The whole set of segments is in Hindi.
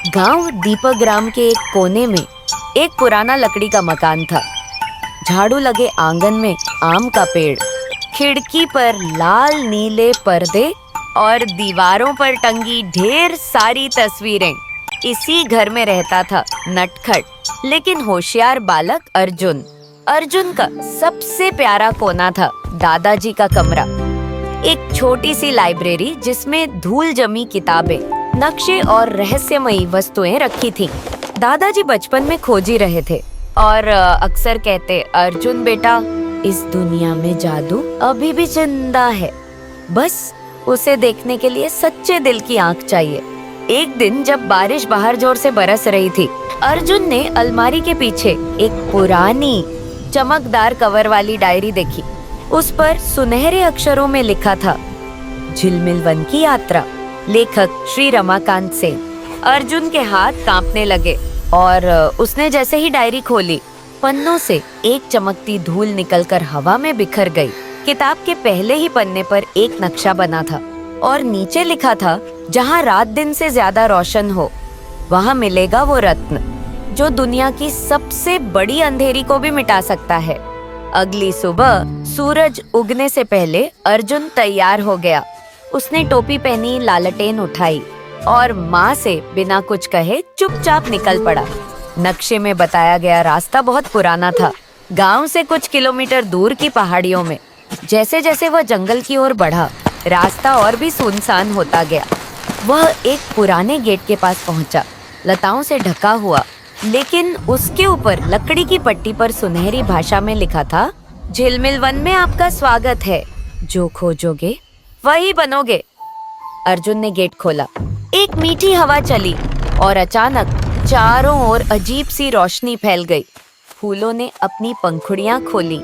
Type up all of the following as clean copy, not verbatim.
गांव दीपक ग्राम के एक कोने में एक पुराना लकड़ी का मकान था। झाड़ू लगे आंगन में आम का पेड़, खिड़की पर लाल नीले पर्दे और दीवारों पर टंगी ढेर सारी तस्वीरें। इसी घर में रहता था नटखट लेकिन होशियार बालक अर्जुन। अर्जुन का सबसे प्यारा कोना था दादाजी का कमरा, एक छोटी सी लाइब्रेरी जिसमें धूल जमी किताबें, नक्शे और रहस्यमयी वस्तुएं रखी थीं। दादाजी बचपन में खोज ही रहे थे और अक्सर कहते, अर्जुन बेटा, इस दुनिया में जादू अभी भी जिंदा है, बस उसे देखने के लिए सच्चे दिल की आंख चाहिए। एक दिन जब बारिश बाहर जोर से बरस रही थी, अर्जुन ने अलमारी के पीछे एक पुरानी चमकदार कवर वाली डायरी देखी। उस पर सुनहरे अक्षरों में लिखा था, झिलमिल वन की यात्रा, लेखक श्री रमाकांत सेन। अर्जुन के हाथ कांपने लगे और उसने जैसे ही डायरी खोली, पन्नों से एक चमकती धूल निकलकर हवा में बिखर गई। किताब के पहले ही पन्ने पर एक नक्शा बना था और नीचे लिखा था, जहाँ रात दिन से ज्यादा रोशन हो, वहाँ मिलेगा वो रत्न जो दुनिया की सबसे बड़ी अंधेरी को भी मिटा सकता है। अगली सुबह सूरज उगने से पहले अर्जुन तैयार हो गया। उसने टोपी पहनी, लालटेन उठाई और माँ से बिना कुछ कहे चुपचाप निकल पड़ा। नक्शे में बताया गया रास्ता बहुत पुराना था, गांव से कुछ किलोमीटर दूर की पहाड़ियों में। जैसे जैसे वह जंगल की ओर बढ़ा, रास्ता और भी सुनसान होता गया। वह एक पुराने गेट के पास पहुंचा, लताओं से ढका हुआ, लेकिन उसके ऊपर लकड़ी की पट्टी पर सुनहरी भाषा में लिखा था, झिलमिल वन में आपका स्वागत है, जो खोजोगे वही बनोगे। अर्जुन ने गेट खोला, एक मीठी हवा चली और अचानक चारों ओर अजीब सी रोशनी फैल गई। फूलों ने अपनी पंखुड़ियां खोली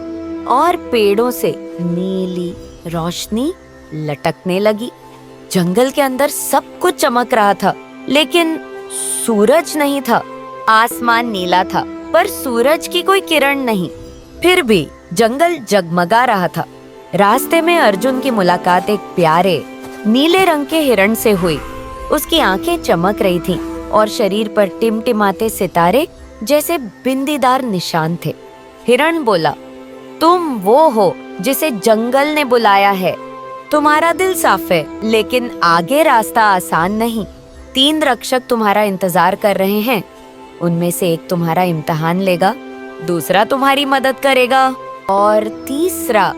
और पेड़ों से नीली रोशनी लटकने लगी। जंगल के अंदर सब कुछ चमक रहा था, लेकिन सूरज नहीं था। आसमान नीला था पर सूरज की कोई किरण नहीं। फिर भी जंगल जगमगा रहा था। रास्ते में अर्जुन की मुलाकात एक प्यारे नीले रंग के हिरण से हुई। उसकी आंखें चमक रही थीं और शरीर पर टिमटिमाते सितारे जैसे बिंदीदार निशान थे। हिरण बोला, तुम वो हो जिसे जंगल ने बुलाया है। तुम्हारा दिल साफ है, लेकिन आगे रास्ता आसान नहीं। 3 रक्षक तुम्हारा इंतजार कर रहे हैं। उनमें से एक तुम्हारा इम्तिहान लेगा, दूसरा तुम्हारी मदद करेगा और तीसरा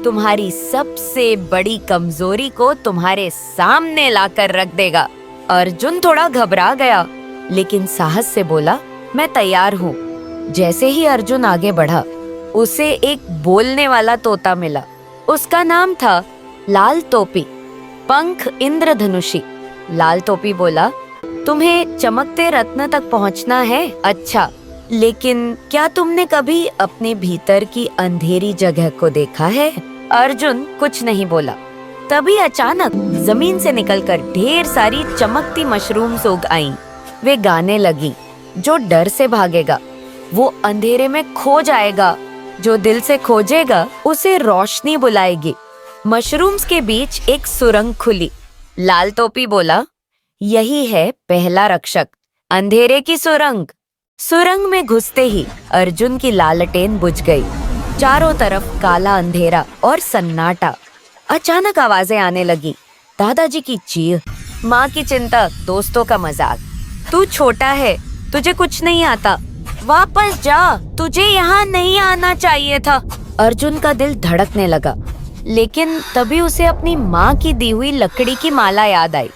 तुम्हारी सबसे बड़ी कमजोरी को तुम्हारे सामने लाकर रख देगा। अर्जुन थोड़ा घबरा गया, लेकिन साहस से बोला, मैं तैयार हूँ। जैसे ही अर्जुन आगे बढ़ा, उसे एक बोलने वाला तोता मिला। उसका नाम था लाल टोपी, पंख इंद्रधनुषी। लाल टोपी बोला, तुम्हें चमकते रत्न तक पहुंचना है? अच्छा, लेकिन क्या तुमने कभी अपने भीतर की अंधेरी जगह को देखा है? अर्जुन कुछ नहीं बोला। तभी अचानक जमीन से निकलकर ढेर सारी चमकती मशरूम्स उग आईं। वे गाने लगी, जो डर से भागेगा वो अंधेरे में खो जाएगा, जो दिल से खोजेगा उसे रोशनी बुलाएगी। मशरूम्स के बीच एक सुरंग खुली। लाल टोपी बोला, यही है पहला रक्षक, अंधेरे की सुरंग। सुरंग में घुसते ही अर्जुन की लालटेन बुझ गई। चारों तरफ काला अंधेरा और सन्नाटा। अचानक आवाजें आने लगी, दादाजी की चीख, माँ की चिंता, दोस्तों का मजाक। तू छोटा है, तुझे कुछ नहीं आता, वापस जा, तुझे यहाँ नहीं आना चाहिए था। अर्जुन का दिल धड़कने लगा, लेकिन तभी उसे अपनी माँ की दी हुई लकड़ी की माला याद आई।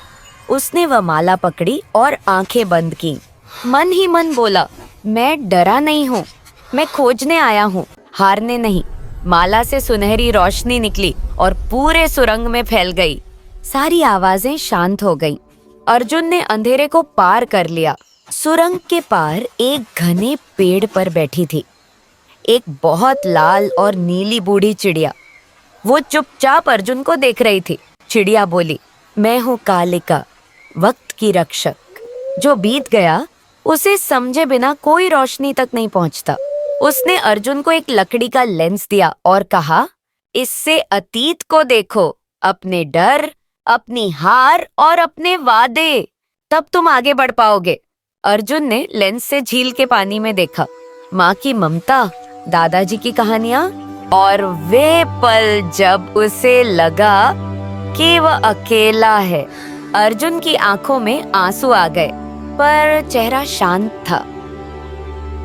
उसने वह माला पकड़ी और आंखें बंद की। मन ही मन बोला, मैं डरा नहीं हूँ, मैं खोजने आया हूँ, हारने नहीं। माला से सुनहरी रोशनी निकली और पूरे सुरंग में फैल गई। सारी आवाजें शांत हो गईं। अर्जुन ने अंधेरे को पार कर लिया। सुरंग के पार एक घने पेड़ पर बैठी थी एक बहुत लाल और नीली बूढ़ी चिड़िया। वो चुपचाप अर्जुन को देख रही थी। चिड़िया बोली, मैं हूँ कालिका, वक्त की रक्षक। जो बीत गया उसे समझे बिना कोई रोशनी तक नहीं पहुंचता। उसने अर्जुन को एक लकड़ी का लेंस दिया और कहा, इससे अतीत को देखो, अपने डर, अपनी हार और अपने वादे, तब तुम आगे बढ़ पाओगे। अर्जुन ने लेंस से झील के पानी में देखा। माँ की ममता, दादाजी की कहानियाँ और वे पल जब उसे लगा कि वह अकेला है। अर्जुन की आंखों में आंसू आ गए, पर चेहरा शांत था।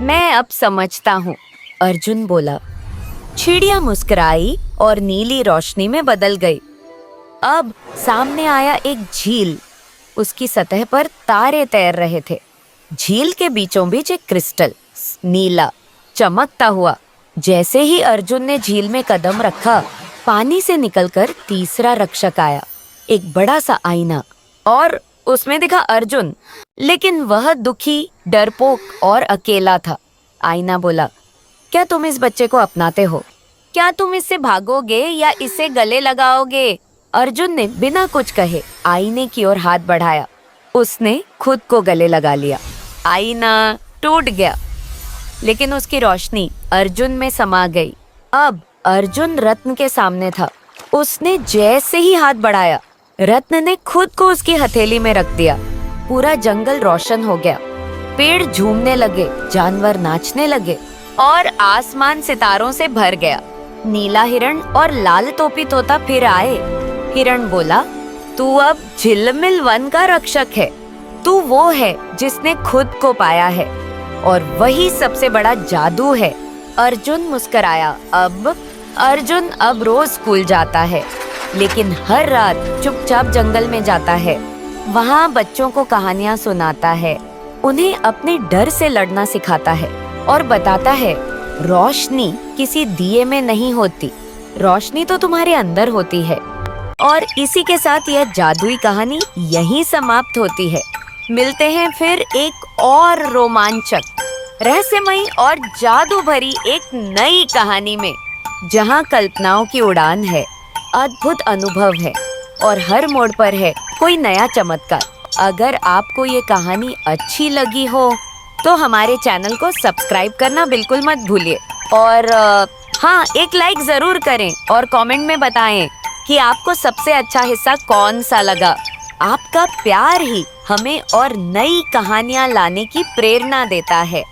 मैं अब समझता हूँ, अर्जुन बोला। चिड़िया मुस्कुराई और नीली रोशनी में बदल गई। अब सामने आया एक झील। उसकी सतह पर तारे तैर रहे थे। झील के बीचों बीच एक क्रिस्टल, नीला, चमकता हुआ। जैसे ही अर्जुन ने झील में कदम रखा, पानी से निकलकर तीसरा रक्षक आया, एक बड़ा सा आईना, और उसमें दिखा अर्जुन, लेकिन वह दुखी, डरपोक और अकेला था। आईना बोला, क्या तुम इस बच्चे को अपनाते हो? क्या तुम इससे भागोगे या इसे गले लगाओगे? अर्जुन ने बिना कुछ कहे आईने की ओर हाथ बढ़ाया। उसने खुद को गले लगा लिया। आईना टूट गया, लेकिन उसकी रोशनी अर्जुन में समा गई। अब अर्जुन रत्न के सामने था। उसने जैसे ही हाथ बढ़ाया, रत्न ने खुद को उसकी हथेली में रख दिया। पूरा जंगल रोशन हो गया। पेड़ झूमने लगे, जानवर नाचने लगे और आसमान सितारों से भर गया। नीला हिरण और लाल टोपी तोता फिर आए। हिरण बोला, तू अब झिलमिल वन का रक्षक है। तू वो है जिसने खुद को पाया है, और वही सबसे बड़ा जादू है। अर्जुन मुस्कुराया। अर्जुन अब रोज स्कूल जाता है, लेकिन हर रात चुपचाप जंगल में जाता है। वहाँ बच्चों को कहानियाँ सुनाता है, उन्हें अपने डर से लड़ना सिखाता है और बताता है, रोशनी किसी दिए में नहीं होती, रोशनी तो तुम्हारे अंदर होती है। और इसी के साथ यह जादुई कहानी यहीं समाप्त होती है। मिलते हैं फिर एक और रोमांचक, रहस्यमयी और जादू भरी एक नई कहानी में, जहां कल्पनाओं की उड़ान है, अद्भुत अनुभव है और हर मोड़ पर है कोई नया चमत्कार। अगर आपको ये कहानी अच्छी लगी हो तो हमारे चैनल को सब्सक्राइब करना बिल्कुल मत भूलिए। और हाँ, एक लाइक जरूर करें और कमेंट में बताएं कि आपको सबसे अच्छा हिस्सा कौन सा लगा। आपका प्यार ही हमें और नई कहानियाँ लाने की प्रेरणा देता है।